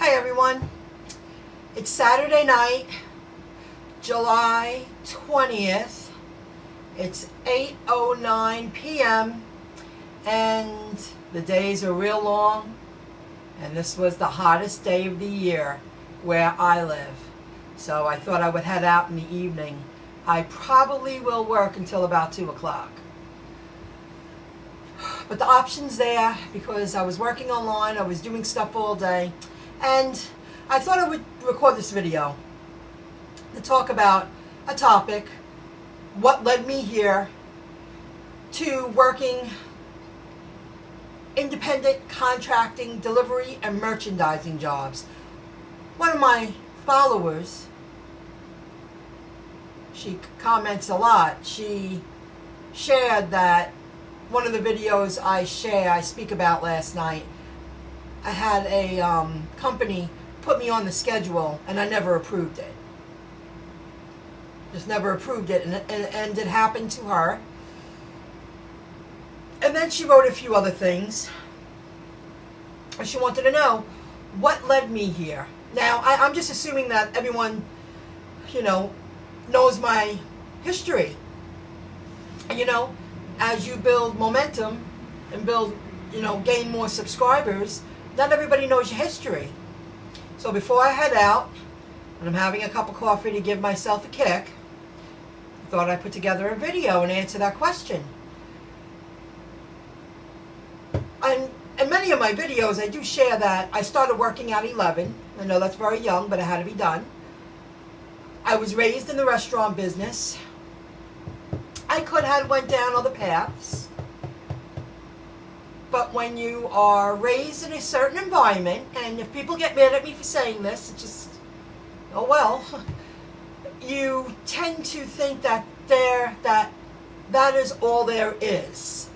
Hi everyone, it's Saturday night, July 20th. It's 8:09 p.m. and the days are real long, and this was the hottest day of the year where I live. So I thought I would head out in the evening. I probably will work until about 2 o'clock. But the option's there because I was working online, I was doing stuff all day, and I thought I would record this video to talk about a topic, what led me here to working independent contracting, delivery, and merchandising jobs. One of my followers, she comments a lot. She shared that one of the videos I speak about last night, I had a company put me on the schedule and I never approved it. Just never approved it, and it happened to her. And then she wrote a few other things. And she wanted to know what led me here. Now, I'm just assuming that everyone, knows my history. And, as you build momentum and gain more subscribers, not everybody knows your history. So before I head out, and I'm having a cup of coffee to give myself a kick, I thought I'd put together a video and answer that question. And in many of my videos, I do share that I started working at 11. I know that's very young, but it had to be done. I was raised in the restaurant business. I could have went down other paths. But when you are raised in a certain environment, and if people get mad at me for saying this, it's just, oh well, you tend to think that that is all there is.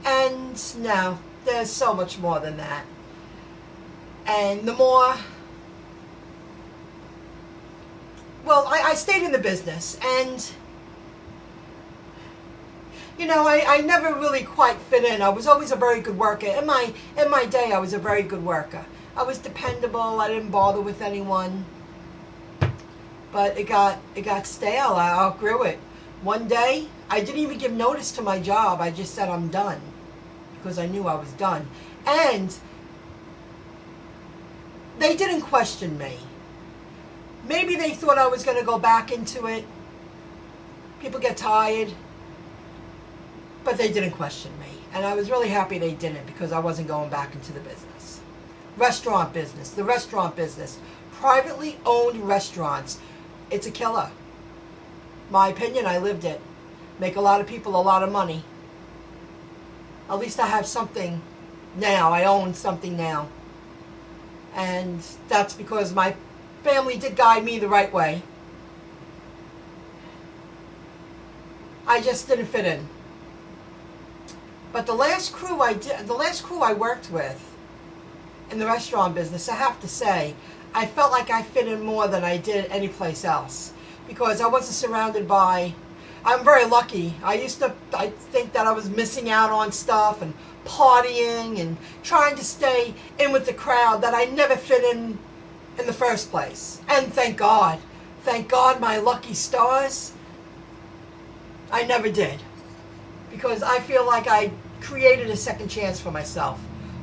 And no, there's so much more than that. And the more, well, I stayed in the business, and I never really quite fit in. I was always a very good worker. In my day, I was a very good worker. I was dependable. I didn't bother with anyone. But it got stale. I outgrew it. One day, I didn't even give notice to my job. I just said I'm done because I knew I was done. And they didn't question me. Maybe they thought I was going to go back into it. People get tired. But they didn't question me. And I was really happy they didn't, because I wasn't going back into the business. Restaurant business. The restaurant business. Privately owned restaurants. It's a killer. My opinion, I lived it. Make a lot of people a lot of money. At least I have something now. I own something now. And that's because my family did guide me the right way. I just didn't fit in. But the last crew I worked with in the restaurant business, I have to say, I felt like I fit in more than I did any place else, because I wasn't surrounded by, I'm very lucky. I think that I was missing out on stuff and partying and trying to stay in with the crowd, that I never fit in the first place. And thank God my lucky stars, I never did. Because I feel like I created a second chance for myself.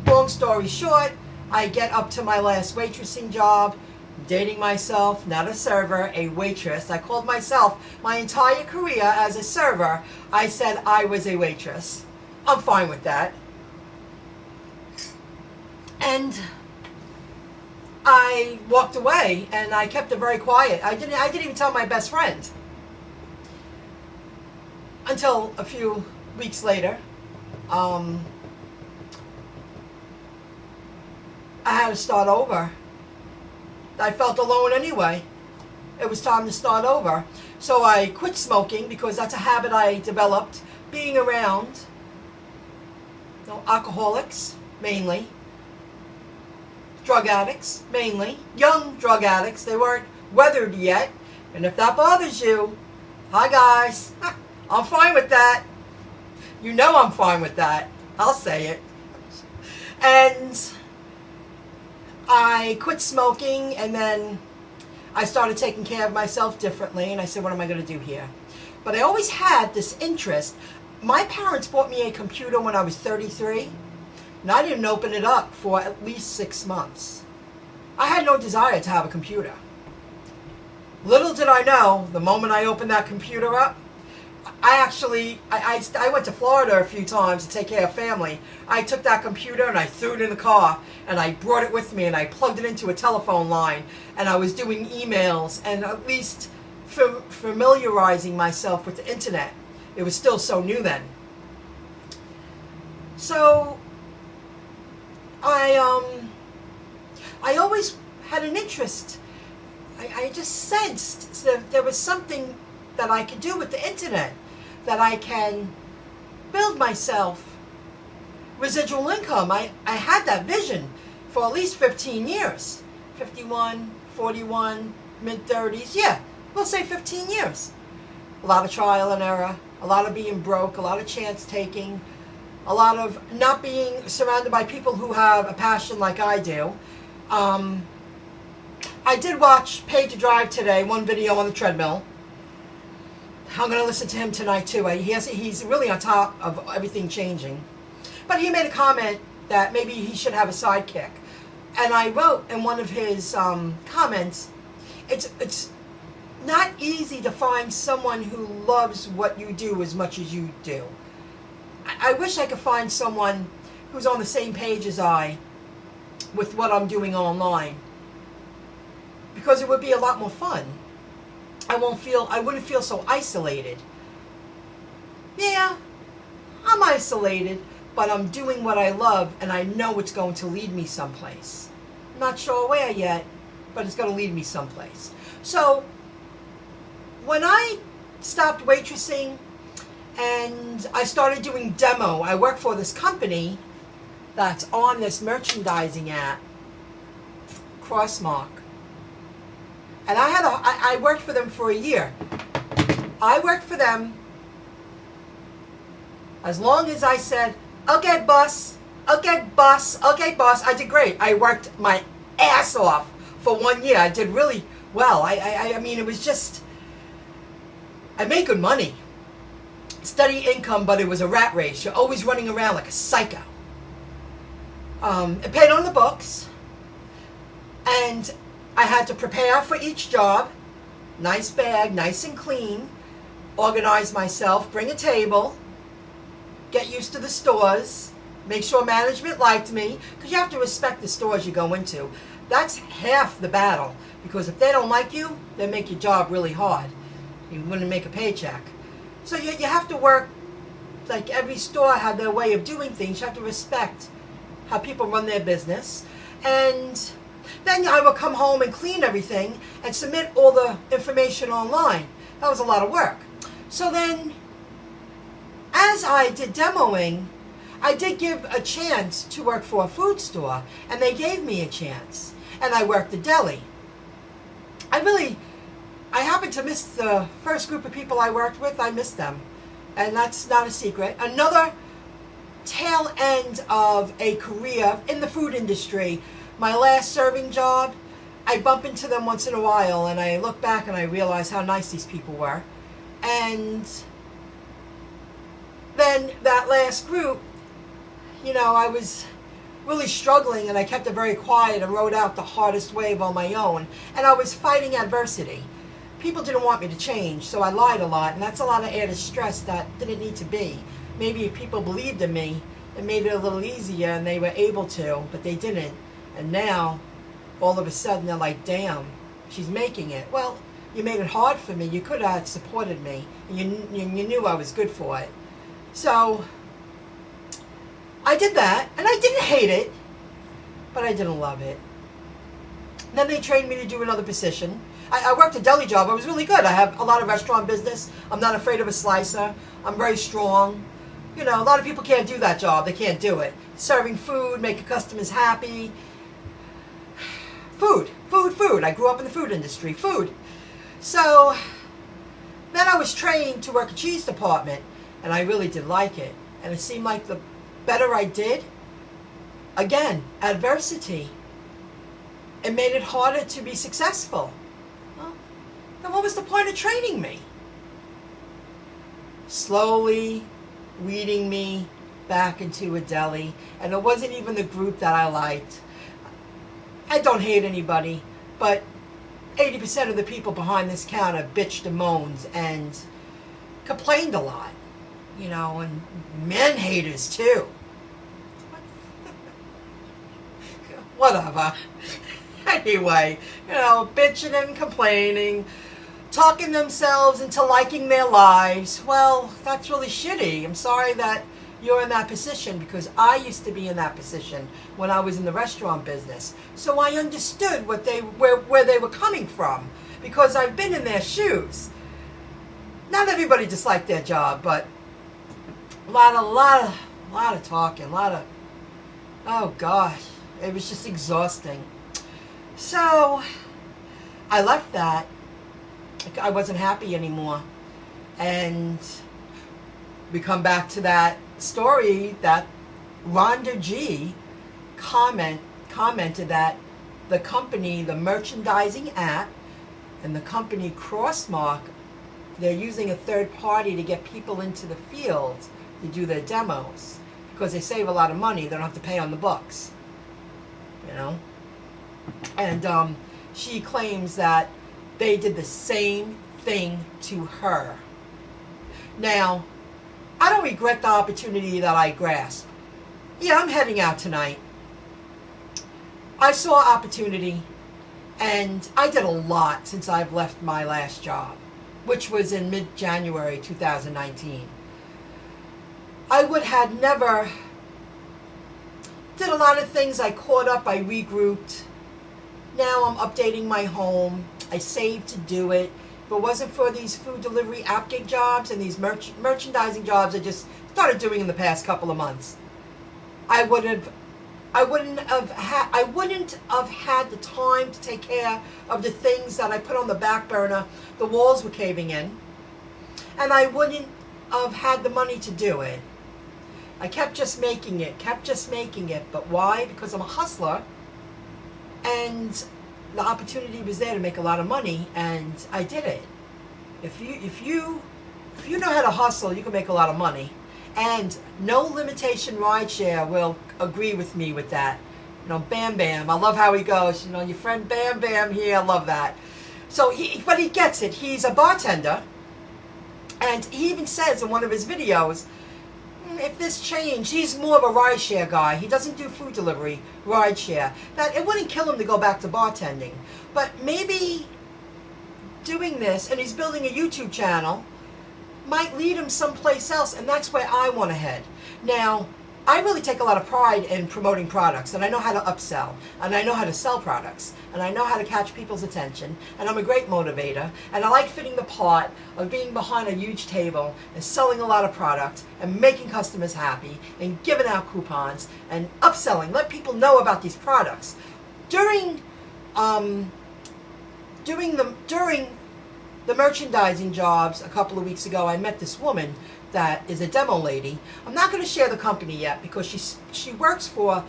Long story short, I get up to my last waitressing job, dating myself, not a server, a waitress. I called myself my entire career as a server. I said I was a waitress. I'm fine with that. And I walked away, and I kept it very quiet. I didn't even tell my best friend. Until a few weeks later, I had to start over. I felt alone anyway. It was time to start over. So I quit smoking, because that's a habit I developed being around alcoholics, mainly. Drug addicts, mainly. Young drug addicts. They weren't weathered yet. And if that bothers you, hi guys. I'm fine with that. You know I'm fine with that. I'll say it. And I quit smoking, and then I started taking care of myself differently, and I said, what am I going to do here? But I always had this interest. My parents bought me a computer when I was 33, and I didn't open it up for at least 6 months. I had no desire to have a computer. Little did I know, the moment I opened that computer up, I went to Florida a few times to take care of family. I took that computer and I threw it in the car, and I brought it with me, and I plugged it into a telephone line, and I was doing emails and at least familiarizing myself with the internet. It was still so new then. So I always had an interest. I just sensed that there was something that I could do with the internet, that I can build myself residual income. I had that vision for at least 15 years. 51, 41, mid-30s, yeah, we'll say 15 years. A lot of trial and error, a lot of being broke, a lot of chance taking, a lot of not being surrounded by people who have a passion like I do. I did watch Paid to Drive today, one video on the treadmill. I'm going to listen to him tonight too. He's really on top of everything changing. But he made a comment that maybe he should have a sidekick. And I wrote in one of his comments, it's not easy to find someone who loves what you do as much as you do. I wish I could find someone who's on the same page as I with what I'm doing online, because it would be a lot more fun. I wouldn't feel so isolated. Yeah, I'm isolated, but I'm doing what I love, and I know it's going to lead me someplace. I'm not sure where yet, but it's going to lead me someplace. So when I stopped waitressing and I started doing demo, I work for this company that's on this merchandising app, Crossmark. And I worked for them for a year. I worked for them as long as I said, okay, boss, okay, boss, okay, boss. I did great. I worked my ass off for 1 year. I did really well. I mean, it was just, I made good money. Steady income, but it was a rat race. You're always running around like a psycho. It paid on the books. And I had to prepare for each job, nice bag, nice and clean, organize myself, bring a table, get used to the stores, make sure management liked me, because you have to respect the stores you go into. That's half the battle, because if they don't like you, they make your job really hard. You wouldn't make a paycheck. So you have to work, like every store had their way of doing things. You have to respect how people run their business. And then I would come home and clean everything and submit all the information online. That was a lot of work. So then, as I did demoing, I did give a chance to work for a food store, and they gave me a chance. And I worked the deli. I happened to miss the first group of people I worked with. I missed them. And that's not a secret. Another tail end of a career in the food industry. My last serving job, I bump into them once in a while, and I look back and I realize how nice these people were. And then that last group, you know, I was really struggling, and I kept it very quiet and rode out the hardest wave on my own. And I was fighting adversity. People didn't want me to change, so I lied a lot, and that's a lot of added stress that didn't need to be. Maybe if people believed in me, it made it a little easier, and they were able to, but they didn't. And now, all of a sudden, they're like, damn, she's making it. Well, you made it hard for me. You could have supported me, and you knew I was good for it. So I did that, and I didn't hate it, but I didn't love it. Then they trained me to do another position. I worked a deli job. I was really good. I have a lot of restaurant business. I'm not afraid of a slicer. I'm very strong. You know, a lot of people can't do that job. They can't do it. Serving food, making customers happy. Food, food, food. I grew up in the food industry. Food. So then I was trained to work a cheese department, and I really did like it. And it seemed like the better I did, again, adversity. it made it harder to be successful. Well, then what was the point of training me? Slowly weeding me back into a deli, and it wasn't even the group that I liked. I don't hate anybody, but 80% of the people behind this counter bitched and moaned and complained a lot, you know, and men haters too. Whatever. Anyway, you know, bitching and complaining, talking themselves into liking their lives. Well, that's really shitty. I'm sorry that you're in that position, because I used to be in that position when I was in the restaurant business. So I understood where they were coming from, because I've been in their shoes. Not everybody disliked their job, but a lot of talking, oh gosh, it was just exhausting. So I left that. I wasn't happy anymore, and we come back to that story that Rhonda G commented that the company, the merchandising app, and the company Crossmark, they're using a third party to get people into the field to do their demos, because they save a lot of money. They don't have to pay on the books, you know. And she claims that they did the same thing to her. Now, I don't regret the opportunity that I grasped. Yeah, I'm heading out tonight. I saw opportunity, and I did a lot since I've left my last job, which was in mid-January 2019. I had never did a lot of things. I caught up, I regrouped. Now I'm updating my home. I saved to do it. If it wasn't for these food delivery app gig jobs and these merchandising jobs I just started doing in the past couple of months, I wouldn't have had the time to take care of the things that I put on the back burner. The walls were caving in, and I wouldn't have had the money to do it. I kept just making it. But why? Because I'm a hustler, and the opportunity was there to make a lot of money, and I did it. If you know how to hustle, you can make a lot of money. And No Limitation Rideshare will agree with me with that. You know, Bam Bam, I love how he goes. You know, your friend Bam Bam here, I love that. So but he gets it. He's a bartender, and he even says in one of his videos, if this changed, he's more of a rideshare guy. He doesn't do food delivery, rideshare. That it wouldn't kill him to go back to bartending, but maybe doing this, and he's building a YouTube channel, might lead him someplace else, and that's where I want to head. Now, I really take a lot of pride in promoting products, and I know how to upsell, and I know how to sell products, and I know how to catch people's attention, and I'm a great motivator, and I like fitting the part of being behind a huge table and selling a lot of product and making customers happy and giving out coupons and upselling, let people know about these products. During the merchandising jobs a couple of weeks ago, I met this woman that is a demo lady. I'm not going to share the company yet, because she works for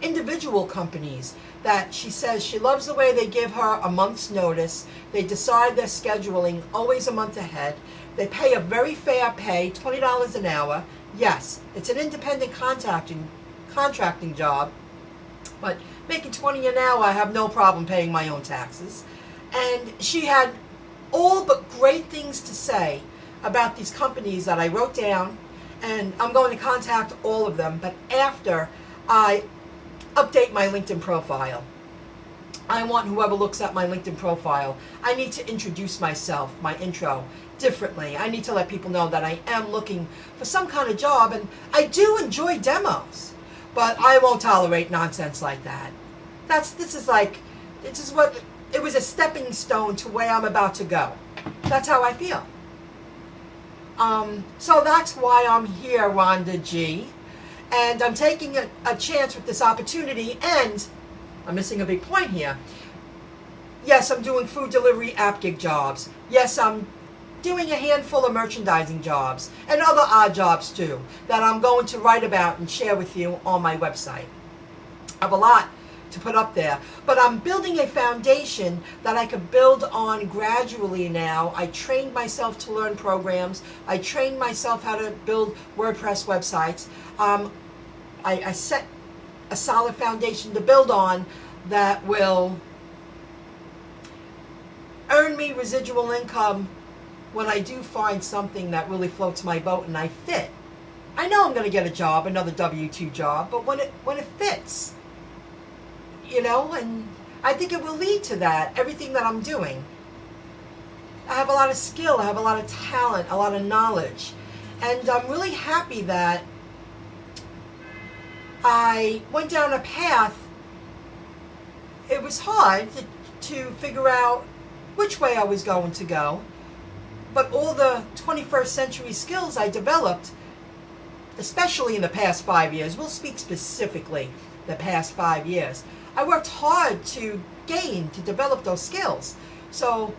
individual companies that she says she loves the way they give her a month's notice. They decide their scheduling always a month ahead. They pay a very fair pay, $20 an hour. Yes, it's an independent contracting job, but making $20 an hour, I have no problem paying my own taxes. And she had all but great things to say about these companies that I wrote down, and I'm going to contact all of them, but after I update my LinkedIn profile. I want whoever looks at my LinkedIn profile, I need to introduce myself, my intro, differently. I need to let people know that I am looking for some kind of job, and I do enjoy demos, but I won't tolerate nonsense like that. It was a stepping stone to where I'm about to go. That's how I feel. So that's why I'm here, Rhonda G. And I'm taking a chance with this opportunity, and I'm missing a big point here. Yes, I'm doing food delivery app gig jobs. Yes, I'm doing a handful of merchandising jobs and other odd jobs too that I'm going to write about and share with you on my website. I have a lot to put up there. But I'm building a foundation that I could build on gradually now. I trained myself to learn programs. I trained myself how to build WordPress websites. I set a solid foundation to build on that will earn me residual income when I do find something that really floats my boat and I fit. I know I'm going to get a job, another W-2 job, but when it fits, you know, and I think it will lead to that, everything that I'm doing. I have a lot of skill, I have a lot of talent, a lot of knowledge, and I'm really happy that I went down a path. It was hard to figure out which way I was going to go, but all the 21st century skills I developed, especially in the past 5 years, we'll speak specifically the past 5 years, I worked hard to develop those skills. So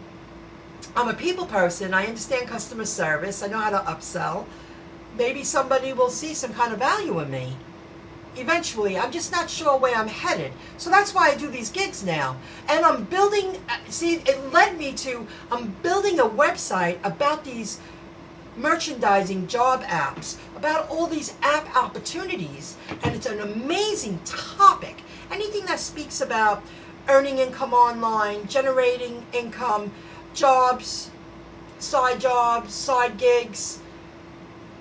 I'm a people person, I understand customer service, I know how to upsell. Maybe somebody will see some kind of value in me. Eventually, I'm just not sure where I'm headed. So that's why I do these gigs now. And I'm building, see, it led me to, I'm building a website about these merchandising job apps, about all these app opportunities. And it's an amazing topic. Anything that speaks about earning income online, generating income, jobs, side gigs,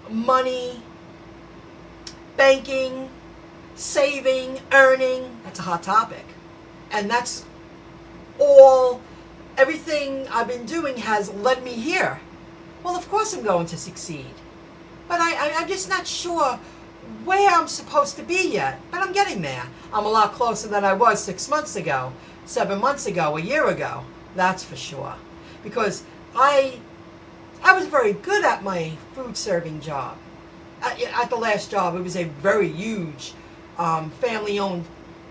money, banking, saving, earning, that's a hot topic. And that's all, everything I've been doing has led me here. Well, of course I'm going to succeed. But I'm just not sure where I'm supposed to be yet. But I'm getting there. I'm a lot closer than I was 6 months ago, 7 months ago, a year ago. That's for sure. Because I was very good at my food serving job. At the last job, it was a very huge family-owned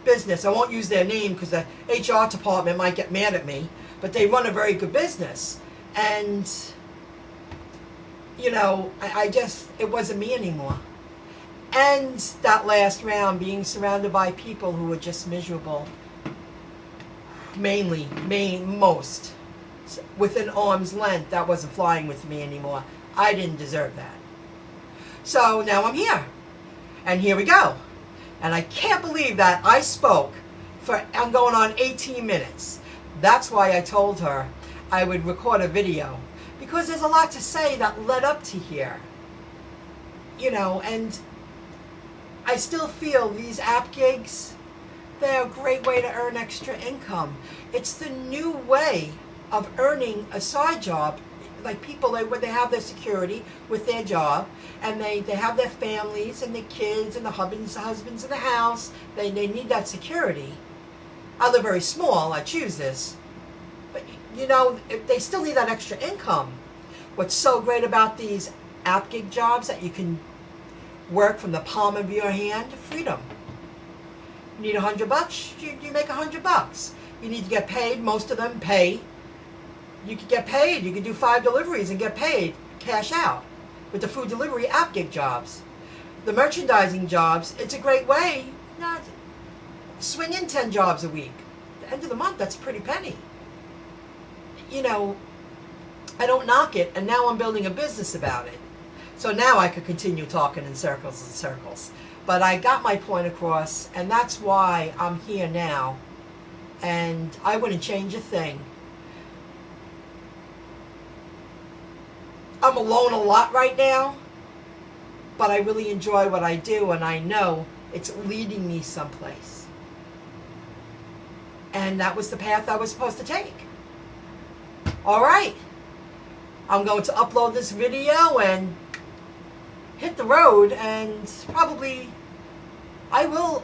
business. I won't use their name because the HR department might get mad at me, but they run a very good business. And, you know, it wasn't me anymore. And that last round, being surrounded by people who were just miserable, most, within arm's length, that wasn't flying with me anymore. I didn't deserve that. So now I'm here. And here we go. And I can't believe that I spoke for, I'm going on 18 minutes. That's why I told her I would record a video. Because there's a lot to say that led up to here. You know, and I still feel these app gigs, they're a great way to earn extra income. It's the new way of earning a side job. Like people, when they have their security with their job, and they have their families and their kids and the husbands in the house, they need that security. I live very small, I choose this. But, you know, they still need that extra income. What's so great about these app gig jobs that you can work from the palm of your hand, freedom. You need $100, you make $100. You need to get paid, most of them pay. You could get paid, you could do 5 deliveries and get paid, cash out, with the food delivery app gig jobs. The merchandising jobs, it's a great way, swing in 10 jobs a week. At the end of the month, that's a pretty penny. You know, I don't knock it, and now I'm building a business about it. So now I could continue talking in circles and circles. But I got my point across, and that's why I'm here now. And I wouldn't change a thing. I'm alone a lot right now, but I really enjoy what I do, and I know it's leading me someplace. And that was the path I was supposed to take. All right. I'm going to upload this video and hit the road, and probably I will,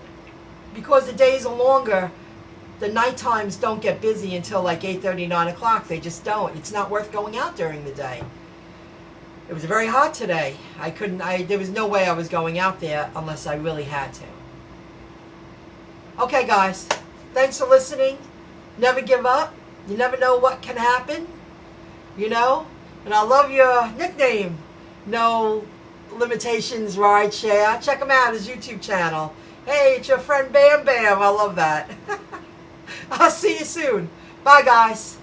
because the days are longer, the night times don't get busy until like 8:30, 9 o'clock. They just don't. It's not worth going out during the day. It was very hot today. There was no way I was going out there unless I really had to. Okay, guys. Thanks for listening. Never give up. You never know what can happen. You know? And I love your nickname. No Limitations Ride Share. Check him out, his YouTube channel. Hey, it's your friend Bam Bam. I love that. I'll see you soon. Bye, guys.